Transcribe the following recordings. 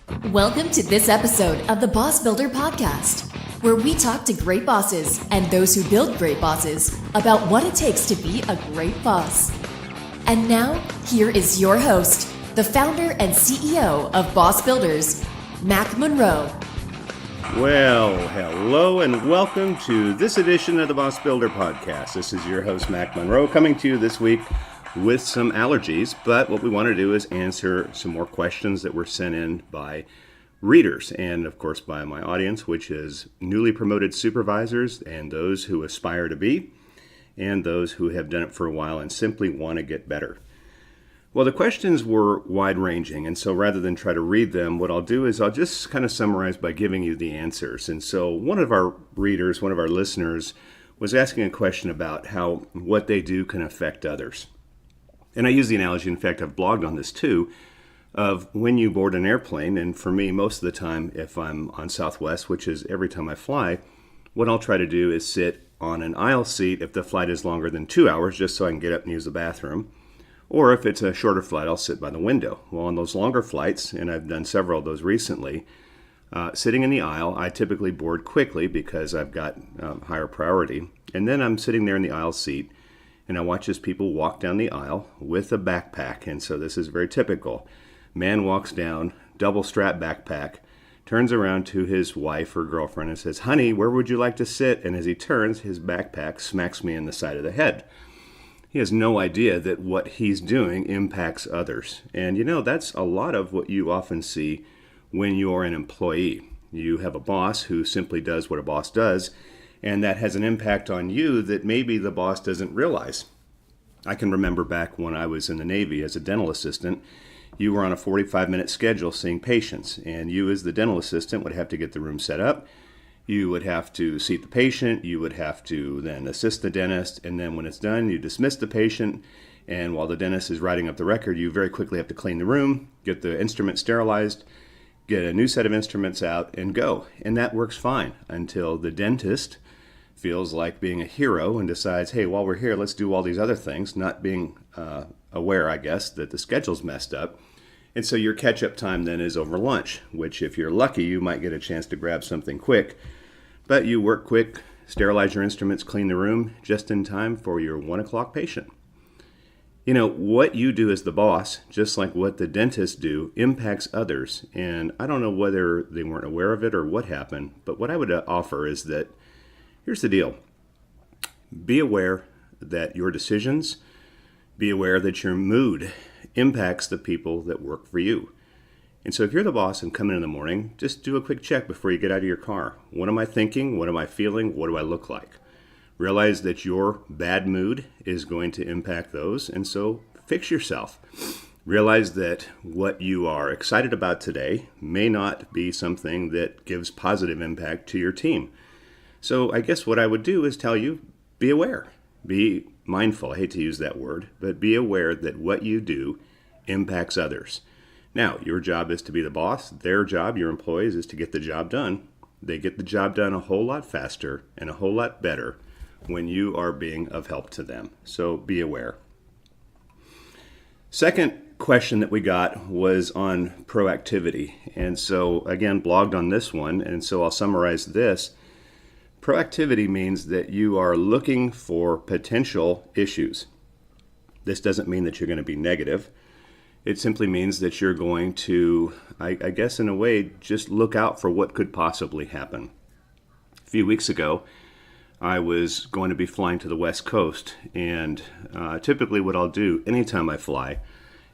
Welcome to this episode of the Boss Builder Podcast, where we talk to great bosses and those who build great bosses about what it takes to be a great boss. And now, here is your host, the founder and CEO of Boss Builders, Mac Monroe. Well, hello and welcome to this edition of the Boss Builder Podcast. This is your host, Mac Monroe, coming to you this week with some allergies, but what we want to do is answer some more questions that were sent in by readers and, of course, by my audience, which is newly promoted supervisors and those who aspire to be, and those who have done it for a while and simply want to get better. Well, the questions were wide-ranging, and so rather than try to read them, what I'll do is I'll just kind of summarize by giving you the answers. And so one of our readers, one of our listeners, was asking a question about how what they do can affect others. And I use the analogy, in fact, I've blogged on this too, of when you board an airplane, and for me, most of the time, if I'm on Southwest, which is every time I fly, what I'll try to do is sit on an aisle seat if the flight is longer than 2 hours, just so I can get up and use the bathroom. Or if it's a shorter flight, I'll sit by the window. Well, on those longer flights, and I've done several of those recently, sitting in the aisle, I typically board quickly because I've got higher priority. And then I'm sitting there in the aisle seat, and I watch as people walk down the aisle with a backpack. And so this is very typical. Man walks down, double strap backpack, turns around to his wife or girlfriend and says, "Honey, where would you like to sit?" And as he turns, his backpack smacks me in the side of the head. He has no idea that what he's doing impacts others. And that's a lot of what you often see when you're an employee. You have a boss who simply does what a boss does, and that has an impact on you that maybe the boss doesn't realize. I can remember back when I was in the Navy as a dental assistant, you were on a 45-minute schedule seeing patients, and you as the dental assistant would have to get the room set up. You would have to seat the patient, you would have to then assist the dentist, and then when it's done, you dismiss the patient, and while the dentist is writing up the record, you very quickly have to clean the room, get the instrument sterilized, get a new set of instruments out, and go. And that works fine until the dentist feels like being a hero and decides, hey, while we're here, let's do all these other things, not being aware, I guess, that the schedule's messed up. And so your catch-up time then is over lunch, which if you're lucky, you might get a chance to grab something quick. But you work quick, sterilize your instruments, clean the room just in time for your 1 o'clock patient. What you do as the boss, just like what the dentists do, impacts others. And I don't know whether they weren't aware of it or what happened, but what I would offer is that here's the deal. Be aware that your decisions, be aware that your mood impacts the people that work for you. And so if you're the boss and come in the morning, just do a quick check before you get out of your car. What am I thinking? What am I feeling? What do I look like? Realize that your bad mood is going to impact those, and so fix yourself. Realize that what you are excited about today may not be something that gives positive impact to your team. So I guess what I would do is tell you, be aware, be mindful. I hate to use that word, but be aware that what you do impacts others. Now, your job is to be the boss. Their job, your employees, is to get the job done. They get the job done a whole lot faster and a whole lot better when you are being of help to them. So be aware. Second question that we got was on proactivity. And so, again, blogged on this one, and so I'll summarize this. Proactivity means that you are looking for potential issues. This doesn't mean that you're going to be negative. It simply means that you're going to, I guess in a way, just look out for what could possibly happen. A few weeks ago, I was going to be flying to the West Coast, and typically what I'll do anytime I fly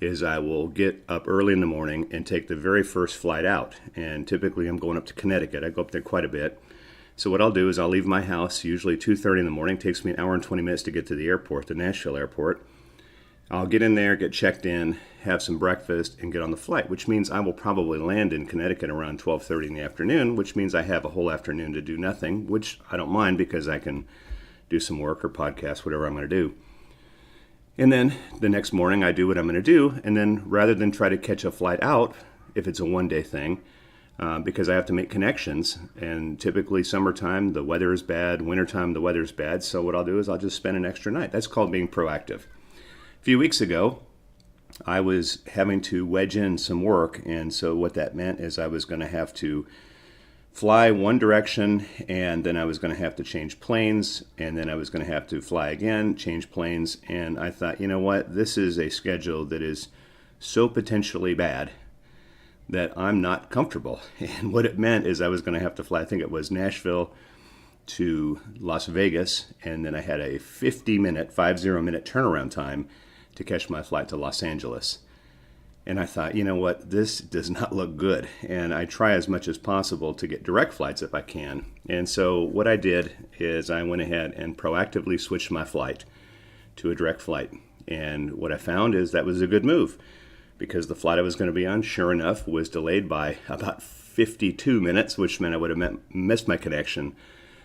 is I will get up early in the morning and take the very first flight out. And typically I'm going up to Connecticut. I go up there quite a bit. So what I'll do is I'll leave my house usually 2:30 in the morning. It takes me an hour and 20 minutes to get to the airport, the Nashville airport. I'll get in there, get checked in, have some breakfast, and get on the flight, which means I will probably land in Connecticut around 12:30 in the afternoon, which means I have a whole afternoon to do nothing, which I don't mind because I can do some work or podcast, whatever I'm going to do. And then the next morning I do what I'm going to do, and then rather than try to catch a flight out, if it's a one-day thing, because I have to make connections, and typically summertime the weather is bad, wintertime the weather is bad, so what I'll do is I'll just spend an extra night. That's called being proactive. A few weeks ago, I was having to wedge in some work, and so what that meant is I was going to have to fly one direction, and then I was going to have to change planes, and then I was going to have to fly again, change planes, and I thought, you know what, this is a schedule that is so potentially bad that I'm not comfortable. And what it meant is I was going to have to fly, I think it was Nashville to Las Vegas, and then I had a 50-minute turnaround time to catch my flight to Los Angeles. And I thought, you know what, this does not look good. And I try as much as possible to get direct flights if I can. And so what I did is I went ahead and proactively switched my flight to a direct flight. And what I found is that was a good move, because the flight I was going to be on, sure enough, was delayed by about 52 minutes, which meant I would have missed my connection.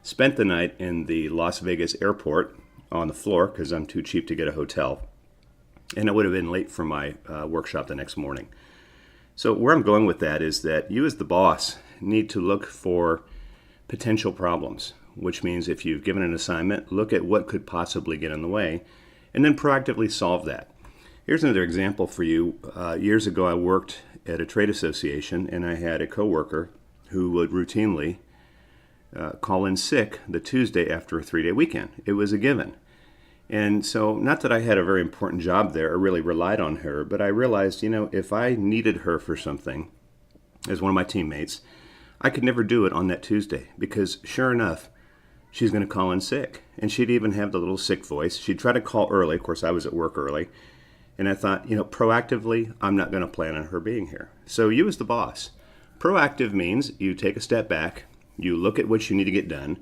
Spent the night in the Las Vegas airport on the floor because I'm too cheap to get a hotel. And I would have been late for my workshop the next morning. So where I'm going with that is that you as the boss need to look for potential problems, which means if you've given an assignment, look at what could possibly get in the way, and then proactively solve that. Here's another example for you. Years ago, I worked at a trade association, and I had a coworker who would routinely call in sick the Tuesday after a 3-day weekend. It was a given. And so, not that I had a very important job there or really relied on her, but I realized, if I needed her for something as one of my teammates, I could never do it on that Tuesday because sure enough, she's going to call in sick. And she'd even have the little sick voice. She'd try to call early. Of course, I was at work early. And I thought, proactively, I'm not going to plan on her being here. So you as the boss, proactive means you take a step back, you look at what you need to get done,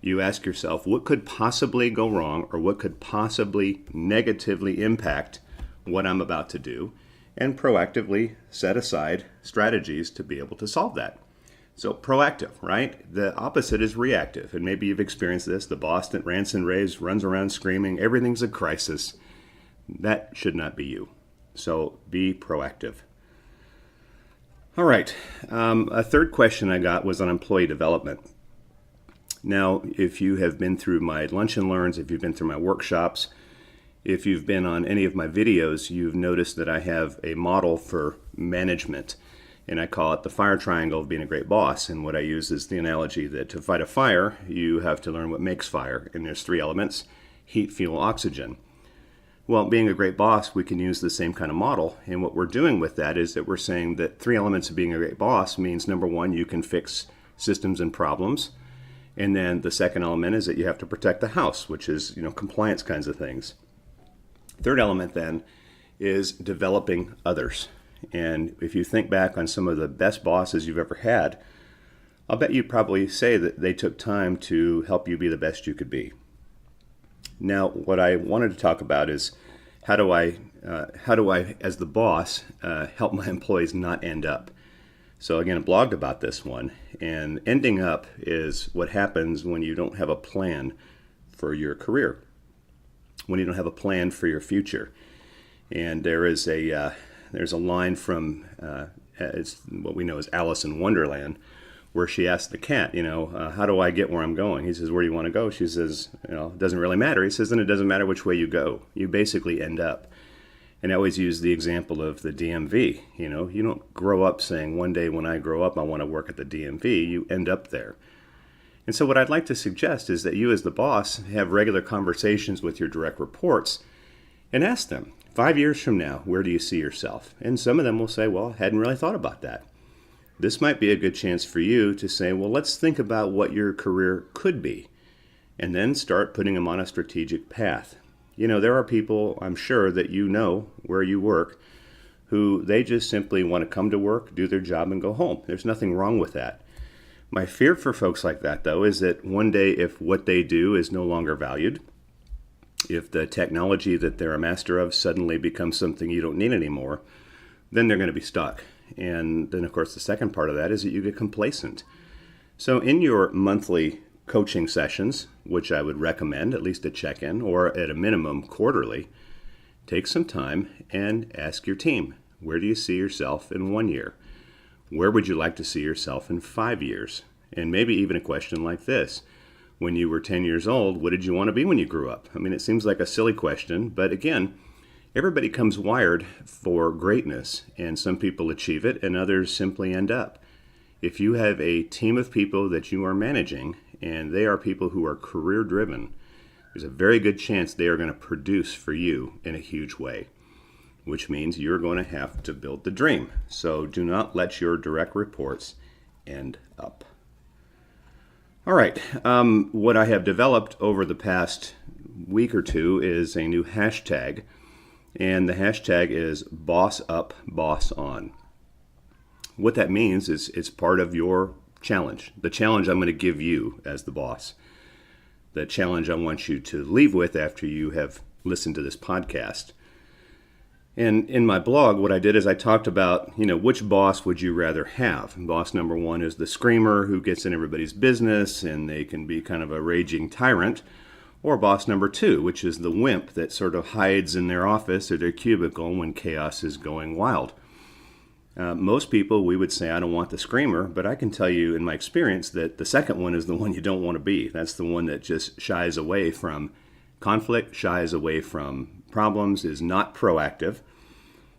you ask yourself, what could possibly go wrong or what could possibly negatively impact what I'm about to do, and proactively set aside strategies to be able to solve that. So proactive, right? The opposite is reactive. And maybe you've experienced this. The boss that rants and raves, runs around screaming, everything's a crisis. That should not be you. So be proactive. All right. A third question I got was on employee development. Now, if you have been through my lunch and learns, if you've been through my workshops, if you've been on any of my videos, you've noticed that I have a model for management, and I call it the fire triangle of being a great boss. And what I use is the analogy that to fight a fire, you have to learn what makes fire. And there's 3 elements: heat, fuel, oxygen. Well, being a great boss, we can use the same kind of model. And what we're doing with that is that we're saying that 3 elements of being a great boss means, number 1, you can fix systems and problems. And then the second element is that you have to protect the house, which is, compliance kinds of things. Third element then is developing others. And if you think back on some of the best bosses you've ever had, I'll bet you'd probably say that they took time to help you be the best you could be. Now, what I wanted to talk about is how do I, as the boss, help my employees not end up? So again, I blogged about this one, and ending up is what happens when you don't have a plan for your career, when you don't have a plan for your future. And there's a line from it's what we know as Alice in Wonderland, where she asks the cat, how do I get where I'm going? He says, where do you want to go? She says, it doesn't really matter. He says, then it doesn't matter which way you go. You basically end up. And I always use the example of the DMV. You don't grow up saying, one day when I grow up, I want to work at the DMV. You end up there. And so what I'd like to suggest is that you as the boss have regular conversations with your direct reports and ask them, 5 years from now, where do you see yourself? And some of them will say, well, I hadn't really thought about that. This might be a good chance for you to say, well, let's think about what your career could be, and then start putting them on a strategic path. There are people, I'm sure, that where you work, who they just simply want to come to work, do their job, and go home. There's nothing wrong with that. My fear for folks like that, though, is that one day if what they do is no longer valued, if the technology that they're a master of suddenly becomes something you don't need anymore, then they're going to be stuck. And then, of course, the second part of that is that you get complacent. So in your monthly coaching sessions, which I would recommend at least a check-in or at a minimum quarterly, take some time and ask your team, where do you see yourself in 1 year? Where would you like to see yourself in 5 years? And maybe even a question like this: when you were 10 years old, what did you want to be when you grew up? I mean, it seems like a silly question, but again, Everybody comes wired for greatness, and some people achieve it and others simply end up. If you have a team of people that you are managing and they are people who are career driven, there's a very good chance they are going to produce for you in a huge way, which means you're going to have to build the dream. So do not let your direct reports end up. All right, what I have developed over the past week or two is a new hashtag, and the hashtag is Boss Up, Boss On. What that means is it's part of your challenge, the challenge I'm going to give you as the boss, the challenge I want you to leave with after you have listened to this podcast. And in my blog, what I did is I talked about, which boss would you rather have? Boss number one is the screamer who gets in everybody's business and they can be kind of a raging tyrant. Or boss number two, which is the wimp that sort of hides in their office or their cubicle when chaos is going wild. Most people, we would say, I don't want the screamer, but I can tell you in my experience that the second one is the one you don't want to be. That's the one that just shies away from conflict, shies away from problems, is not proactive.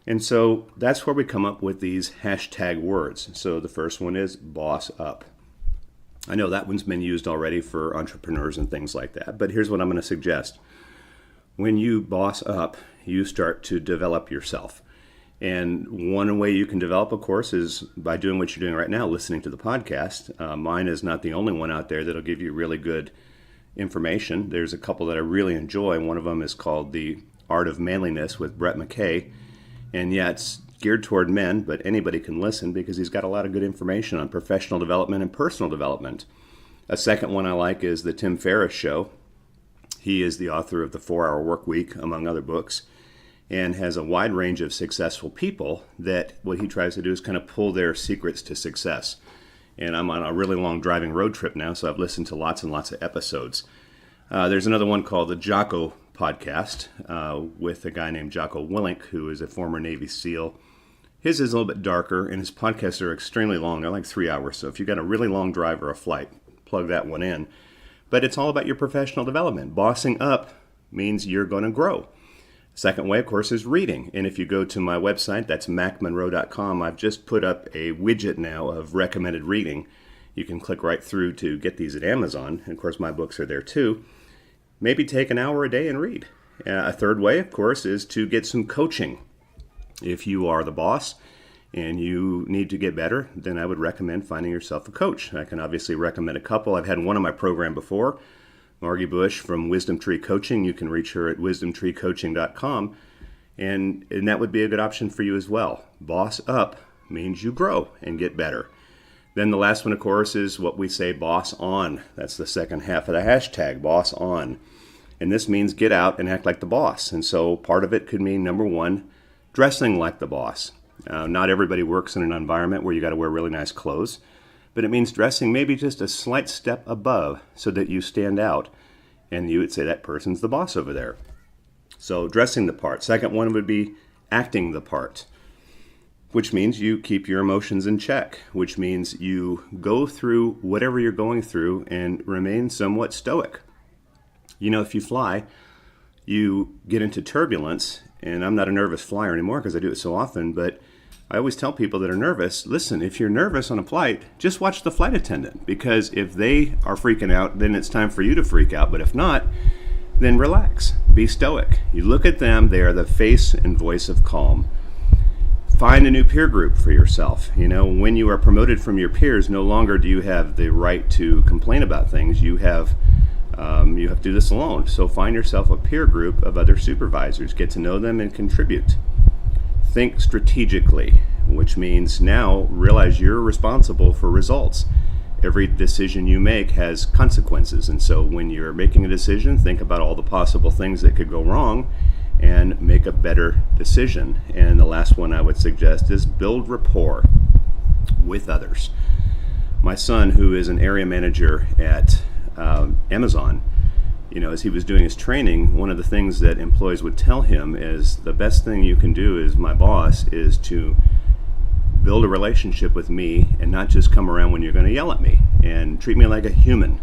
And so that's where we come up with these hashtag words. So the first one is boss up. I know that one's been used already for entrepreneurs and things like that, but here's what I'm going to suggest. When you boss up, you start to develop yourself. And one way you can develop, of course, is by doing what you're doing right now, listening to the podcast. Mine is not the only one out there that'll give you really good information. There's a couple that I really enjoy. One of them is called The Art of Manliness with Brett McKay. And yeah, it's geared toward men, but anybody can listen because he's got a lot of good information on professional development and personal development. A second one I like is The Tim Ferriss Show. He is the author of The 4-Hour Workweek, among other books, and has a wide range of successful people that what he tries to do is kind of pull their secrets to success. And I'm on a really long driving road trip now, so I've listened to lots and lots of episodes. There's another one called the Jocko Podcast with a guy named Jocko Willink, who is a former Navy SEAL. His is a little bit darker, and his podcasts are extremely long. They're like 3 hours, so if you've got a really long drive or a flight, plug that one in. But it's all about your professional development. Bossing up means you're going to grow. Second way, of course, is reading. And if you go to my website, that's macmonroe.com, I've just put up a widget now of recommended reading. You can click right through to get these at Amazon. And of course, my books are there too. Maybe take an hour a day and read. A third way, of course, is to get some coaching. If you are the boss and you need to get better, then I would recommend finding yourself a coach. I can obviously recommend a couple. I've had one on my program before, Margie Bush from Wisdom Tree Coaching. You can reach her at wisdomtreecoaching.com, and that would be a good option for you as well. Boss up means you grow and get better. Then the last one, of course, is what we say boss on. That's the second half of the hashtag, boss on. And this means get out and act like the boss. And so part of it could mean, number one, dressing like the boss. Not everybody works in an environment where you got to wear really nice clothes, but it means dressing maybe just a slight step above so that you stand out and you would say that person's the boss over there. So dressing the part. Second one would be acting the part, which means you keep your emotions in check, which means you go through whatever you're going through and remain somewhat stoic. If you fly, you get into turbulence, and I'm not a nervous flyer anymore because I do it so often, but I always tell people that are nervous, listen, if you're nervous on a flight, just watch the flight attendant, because if they are freaking out, then it's time for you to freak out. But if not, then relax, be stoic. You look at them, they are the face and voice of calm. Find a new peer group for yourself. When you are promoted from your peers, no longer do you have the right to complain about things. You have to do this alone. So find yourself a peer group of other supervisors. Get to know them and contribute. Think strategically, which means now realize you're responsible for results. Every decision you make has consequences. And so when you're making a decision, think about all the possible things that could go wrong and make a better decision. And the last one I would suggest is build rapport with others. My son, who is an area manager at Amazon, as he was doing his training, one of the things that employees would tell him is the best thing you can do as my boss is to build a relationship with me and not just come around when you're going to yell at me, and treat me like a human.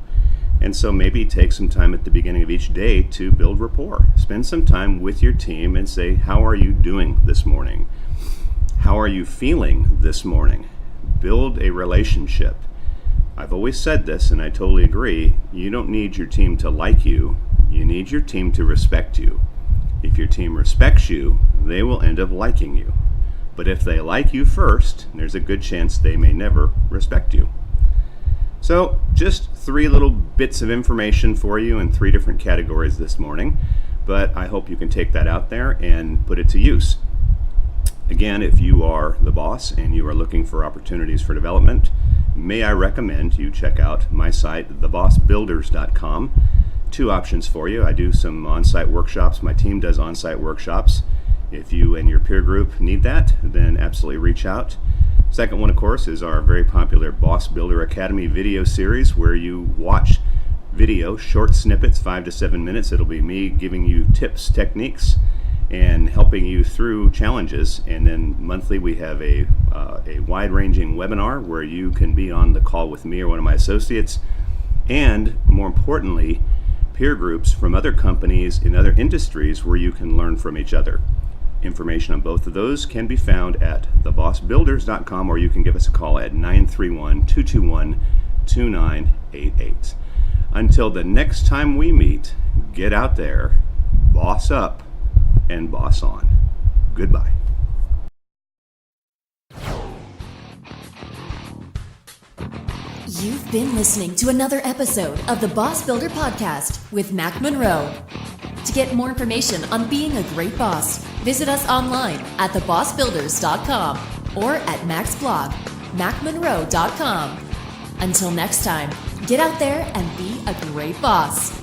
And so maybe take some time at the beginning of each day to build rapport. Spend some time with your team and say, how are you doing this morning? How are you feeling this morning? Build a relationship. I've always said this, and I totally agree. You don't need your team to like you. You need your team to respect you. If your team respects you, they will end up liking you. But if they like you first, there's a good chance they may never respect you. So just 3 little bits of information for you in 3 different categories this morning, but I hope you can take that out there and put it to use. Again, if you are the boss and you are looking for opportunities for development, may I recommend you check out my site, thebossbuilders.com. 2 options for you. I do some on-site workshops. My team does on-site workshops. If you and your peer group need that, then absolutely reach out. Second one, of course, is our very popular Boss Builder Academy video series where you watch video, short snippets, 5 to 7 minutes. It'll be me giving you tips, techniques, and helping you through challenges. And then monthly we have a wide-ranging webinar where you can be on the call with me or one of my associates. And more importantly, peer groups from other companies in other industries where you can learn from each other. Information on both of those can be found at thebossbuilders.com, or you can give us a call at 931-221-2988. Until the next time we meet, get out there, boss up, and boss on. Goodbye. You've been listening to another episode of the Boss Builder Podcast with Mac Monroe. To get more information on being a great boss, visit us online at thebossbuilders.com or at Mac's blog, macmonroe.com. Until next time, get out there and be a great boss.